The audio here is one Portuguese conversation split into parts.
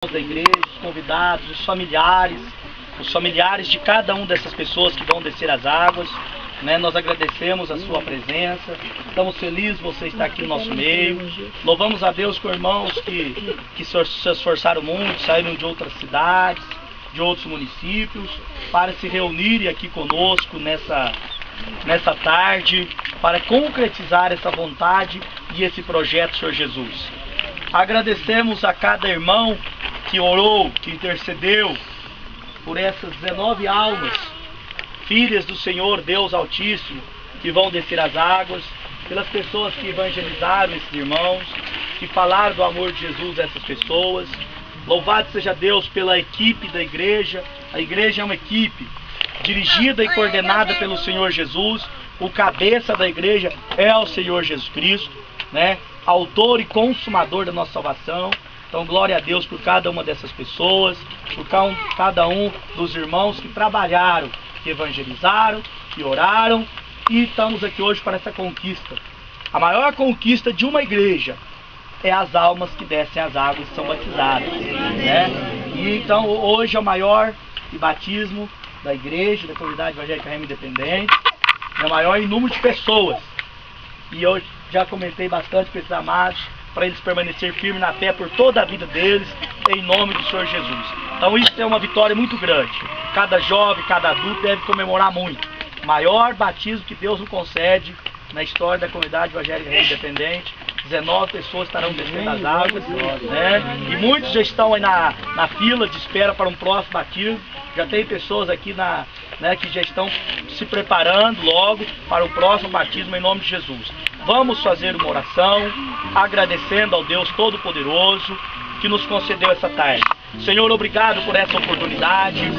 da igreja, os convidados, os familiares de cada uma dessas pessoas que vão descer as águas, né? Nós agradecemos a sua presença, estamos felizes de você estar aqui no nosso meio. Louvamos a Deus com irmãos que se esforçaram muito, saíram de outras cidades, de outros municípios, para se reunirem aqui conosco nessa tarde, para concretizar essa vontade e esse projeto, Senhor Jesus. Agradecemos a cada irmão que orou, que intercedeu por essas 19 almas, filhas do Senhor Deus Altíssimo, que vão descer as águas, pelas pessoas que evangelizaram esses irmãos, que falaram do amor de Jesus a essas pessoas. Louvado seja Deus pela equipe da igreja. A igreja é uma equipe dirigida e coordenada pelo Senhor Jesus. O cabeça da igreja é o Senhor Jesus Cristo, né? Autor e consumador da nossa salvação. Então glória a Deus por cada uma dessas pessoas, por cada um dos irmãos que trabalharam, que evangelizaram, que oraram, e estamos aqui hoje para essa conquista. A maior conquista de uma igreja é as almas que descem as águas e são batizadas, né? E então hoje é o maior batismo da igreja, da comunidade evangélica Rema Independente, é o maior em número de pessoas. E eu já comentei bastante com esses amados, para eles permanecer firmes na fé por toda a vida deles, em nome do Senhor Jesus. Então isso é uma vitória muito grande. Cada jovem, cada adulto deve comemorar muito. O maior batismo que Deus nos concede na história da comunidade evangélica Rema Independente. 19 pessoas estarão descendo as águas, né? E muitos já estão aí na fila de espera para um próximo batismo. Já tem pessoas aqui que já estão se preparando logo para o próximo batismo em nome de Jesus. Vamos fazer uma oração, agradecendo ao Deus Todo-Poderoso que nos concedeu essa tarde. Senhor, obrigado por essa oportunidade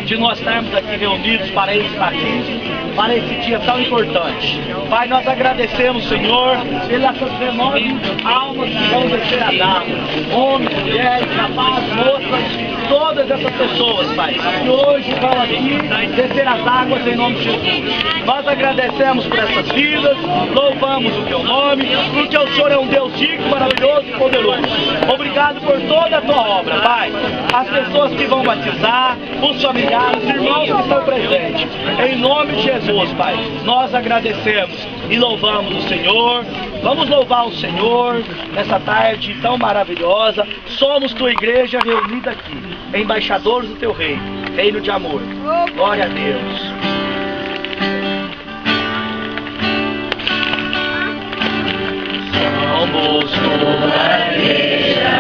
de nós estarmos aqui reunidos para esse batismo, para esse dia tão importante. Pai, nós agradecemos, Senhor, pelas 19 almas que vão descer as águas, homens, mulheres, rapazes, moças, todas essas pessoas, Pai, que hoje vão aqui descer as águas em nome de Jesus. Nós agradecemos por essas vidas, louvamos o Teu nome, porque o Senhor é um Deus digno, maravilhoso e poderoso. Obrigado por toda a Tua obra, Pai. As pessoas que vão batizar, os familiares, os irmãos que estão presentes. Em nome de Jesus, Pai, nós agradecemos e louvamos o Senhor. Vamos louvar o Senhor nessa tarde tão maravilhosa. Somos Tua igreja reunida aqui, embaixadores do Teu reino, reino de amor. Glória a Deus. Somos Tua igreja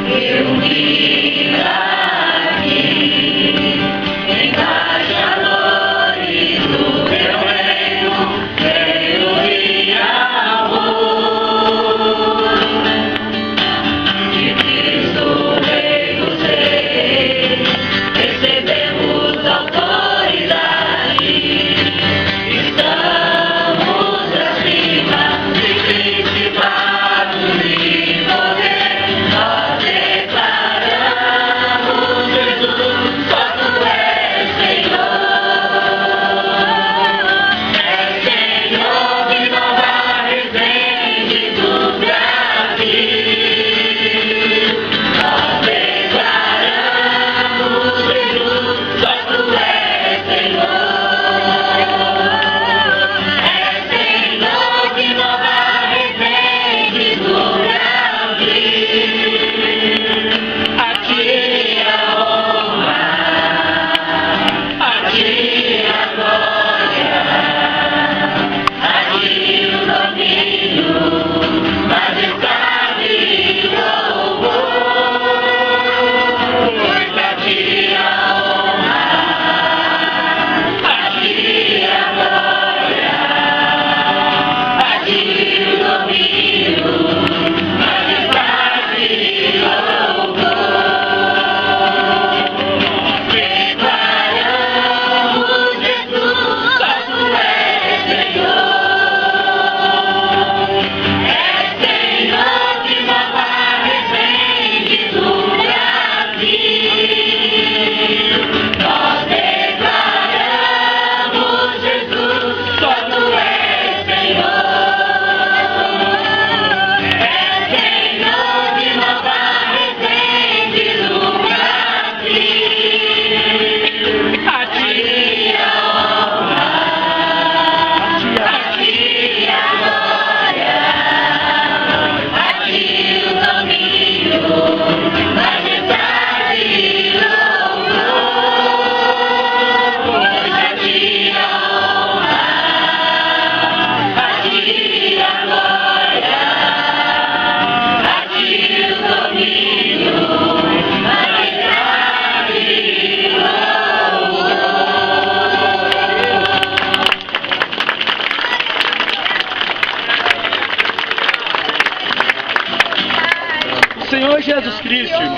reunida aqui, embaixadores do Teu reino, reino de amor, de Cristo Rei dos Reis, recebemos autoridade, estamos acima de principados e poder, nós declaramos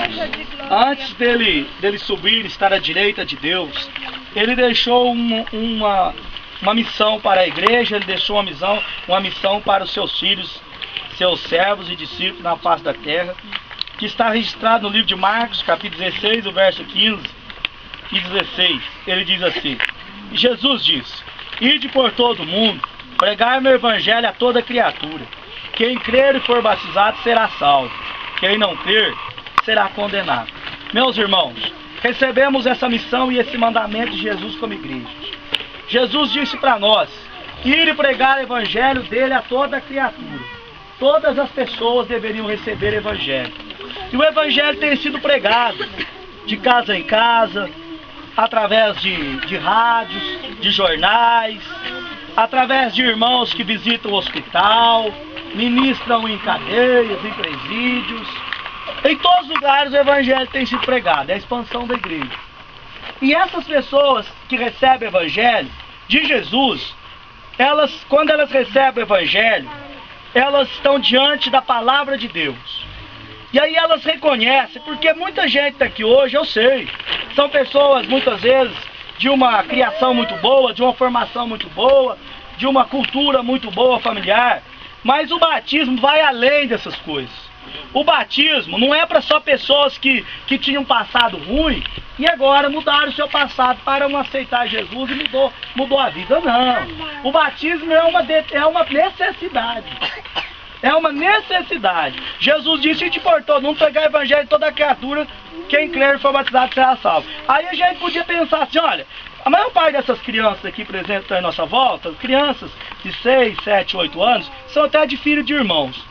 irmãos, antes dele subir, estar à direita de Deus, ele deixou uma missão para a igreja, ele deixou uma missão para os seus filhos, seus servos e discípulos na face da terra, que está registrado no livro de Marcos, capítulo 16, o verso 15 e 16. Ele diz assim: Jesus diz: ide por todo o mundo, pregai meu evangelho a toda criatura. Quem crer e for batizado será salvo. Quem não crer será condenado. Meus irmãos, recebemos essa missão e esse mandamento de Jesus como igreja. Jesus disse para nós: ir e pregar o evangelho dele a toda criatura. Todas as pessoas deveriam receber o evangelho. E o evangelho tem sido pregado de casa em casa, através de rádios, de jornais, através de irmãos que visitam o hospital, ministram em cadeias, em presídios. Em todos os lugares o evangelho tem sido pregado, é a expansão da igreja. E essas pessoas que recebem o evangelho de Jesus, quando elas recebem o evangelho, elas estão diante da palavra de Deus. E aí elas reconhecem, porque muita gente está aqui hoje, eu sei, são pessoas muitas vezes de uma criação muito boa, de uma formação muito boa, de uma cultura muito boa familiar, mas o batismo vai além dessas coisas. O batismo não é para só pessoas que tinham passado ruim e agora mudaram o seu passado para não aceitar Jesus e mudou a vida. Não. O batismo é uma necessidade. É uma necessidade. Jesus disse: ide por todo mundo, pregar o evangelho de toda criatura, quem crer e for batizado será salvo. Aí a gente podia pensar assim: olha, a maior parte dessas crianças aqui presentes em nossa volta, crianças de 6, 7, 8 anos, são até de filho de irmãos.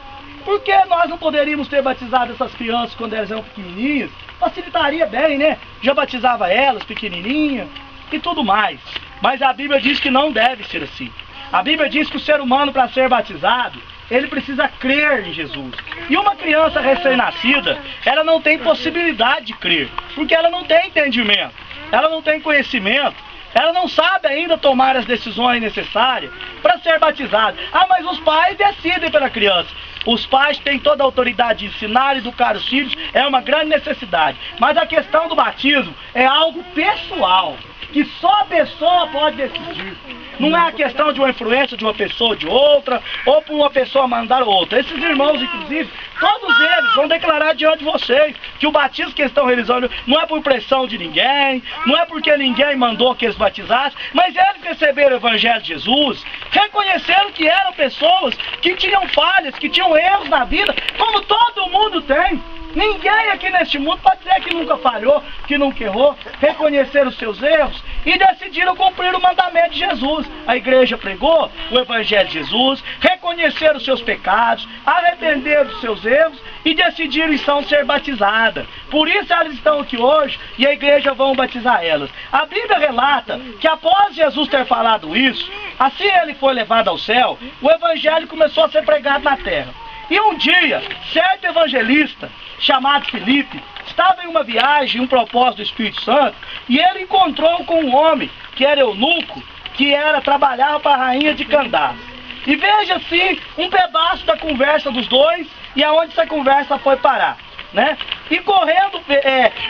Por que nós não poderíamos ter batizado essas crianças quando elas eram pequenininhas? Facilitaria bem, né? Já batizava elas pequenininhas e tudo mais. Mas a Bíblia diz que não deve ser assim. A Bíblia diz que o ser humano, para ser batizado, ele precisa crer em Jesus. E uma criança recém-nascida, ela não tem possibilidade de crer, porque ela não tem entendimento, ela não tem conhecimento, ela não sabe ainda tomar as decisões necessárias para ser batizada. Ah, mas os pais decidem pela criança. Os pais têm toda a autoridade de ensinar e educar os filhos, é uma grande necessidade. Mas a questão do batismo é algo pessoal, que só a pessoa pode decidir. Não é a questão de uma influência de uma pessoa ou de outra, ou por uma pessoa mandar outra. Esses irmãos, inclusive, todos eles vão declarar diante de vocês que o batismo que eles estão realizando não é por pressão de ninguém, não é porque ninguém mandou que eles batizassem, mas eles receberam o evangelho de Jesus, reconheceram que eram pessoas que tinham falhas, que tinham erros na vida, como todo mundo tem. Ninguém aqui neste mundo pode dizer que nunca falhou, que nunca errou. Reconheceram os seus erros e decidiram cumprir o mandamento de Jesus. A igreja pregou o evangelho de Jesus, reconheceram os seus pecados, arrependeram dos seus erros e decidiram então ser batizadas. Por isso elas estão aqui hoje e a igreja vão batizar elas. A Bíblia relata que após Jesus ter falado isso, assim ele foi levado ao céu, o evangelho começou a ser pregado na terra. E um dia, certo evangelista, chamado Filipe, estava em uma viagem, um propósito do Espírito Santo, e ele encontrou com um homem, que era eunuco, que trabalhava para a rainha de Candace. E veja assim, um pedaço da conversa dos dois, e aonde essa conversa foi parar, né? E correndo,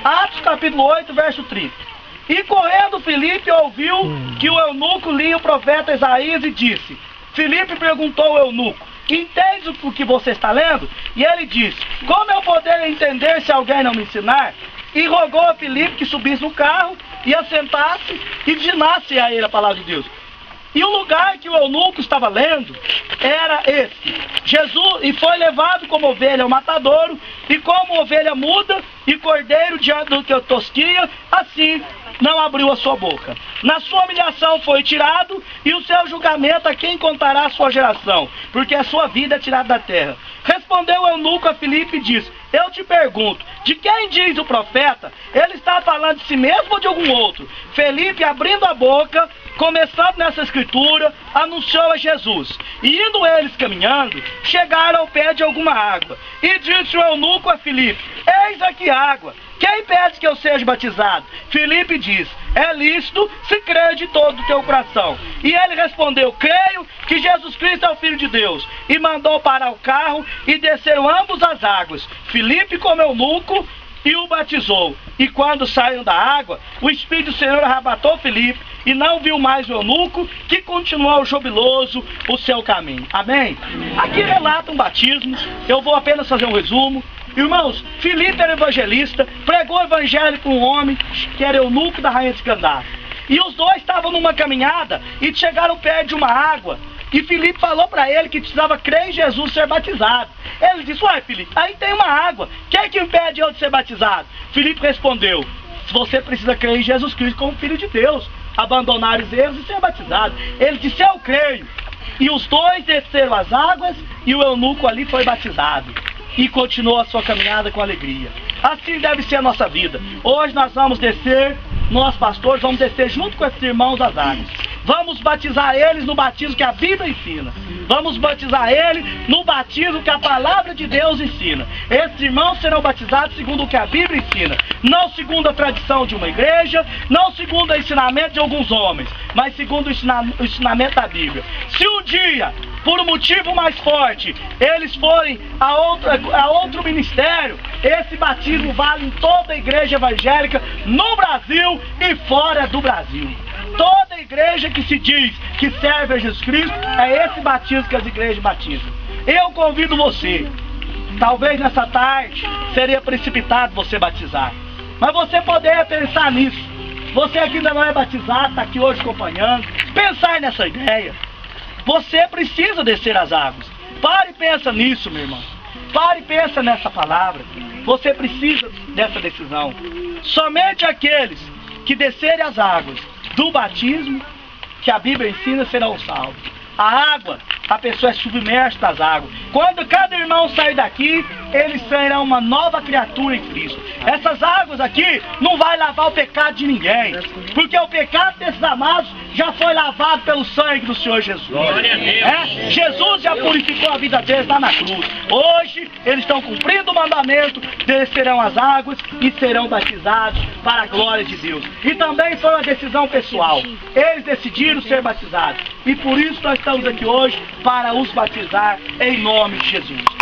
Atos capítulo 8, verso 30. E correndo Filipe ouviu que o eunuco lia o profeta Isaías e disse, Filipe perguntou ao eunuco, entende o que você está lendo? E ele disse, como eu poder entender se alguém não me ensinar? E rogou a Filipe que subisse no carro e assentasse e ensinasse a ele a palavra de Deus. E o lugar que o eunuco estava lendo era esse. Jesus, e foi levado como ovelha ao matadouro, e como ovelha muda e cordeiro diante do que tosquia, assim não abriu a sua boca. Na sua humilhação foi tirado, e o seu julgamento a quem contará a sua geração, porque a sua vida é tirada da terra. Respondeu o eunuco a Filipe e disse, eu te pergunto, de quem diz o profeta? Ele está falando de si mesmo ou de algum outro? Filipe, abrindo a boca, começando nessa escritura, anunciou a Jesus. E indo eles caminhando, chegaram ao pé de alguma água. E disse o eunuco a Filipe, eis aqui água. Quem pede que eu seja batizado? Filipe diz, é lícito se crer de todo o teu coração. E ele respondeu, creio que Jesus Cristo é o Filho de Deus. E mandou parar o carro e desceram ambos as águas. Filipe como eunuco e o batizou. E quando saíram da água, o Espírito do Senhor arrebatou Filipe, e não viu mais o eunuco, que continuou jubiloso o seu caminho. Amém? Aqui relata um batismo, eu vou apenas fazer um resumo. Irmãos, Filipe era evangelista, pregou o evangelho para um homem que era eunuco da rainha de Candá. E os dois estavam numa caminhada e chegaram perto de uma água. E Filipe falou para ele que precisava crer em Jesus, ser batizado. Ele disse: uai, Filipe, aí tem uma água, quem é que impede eu de ser batizado? Filipe respondeu: você precisa crer em Jesus Cristo como Filho de Deus, abandonar os erros e ser batizado. Ele disse: eu creio. E os dois desceram as águas e o eunuco ali foi batizado. E continuou a sua caminhada com alegria. Assim deve ser a nossa vida. Hoje nós vamos descer, nós pastores vamos descer junto com esses irmãos as águas. Vamos batizar eles no batismo que a Bíblia ensina. Vamos batizar eles no batismo que a palavra de Deus ensina. Esses irmãos serão batizados segundo o que a Bíblia ensina. Não segundo a tradição de uma igreja, não segundo o ensinamento de alguns homens, mas segundo o ensinamento da Bíblia. Se um dia, por um motivo mais forte, eles forem a outro ministério, esse batismo vale em toda a igreja evangélica no Brasil e fora do Brasil. Toda igreja que se diz que serve a Jesus Cristo, é esse batismo que as igrejas batizam. Eu convido você, talvez nessa tarde seria precipitado você batizar, mas você poderia pensar nisso. Você que ainda não é batizado, está aqui hoje acompanhando, pensar nessa ideia. Você precisa descer as águas. Pare e pensa nisso, meu irmão. Pare e pensa nessa palavra. Você precisa dessa decisão. Somente aqueles que descerem as águas do batismo que a Bíblia ensina serão salvos. A água, a pessoa é submersa nas águas. Quando cada irmão sair daqui, eles serão uma nova criatura em Cristo. Essas águas aqui não vai lavar o pecado de ninguém, porque o pecado desses amados já foi lavado pelo sangue do Senhor Jesus. Jesus já purificou a vida deles lá na cruz. Hoje eles estão cumprindo o mandamento, descerão as águas e serão batizados para a glória de Deus. E também foi uma decisão pessoal. Eles decidiram ser batizados, e por isso nós estamos aqui hoje para os batizar em nome de Jesus.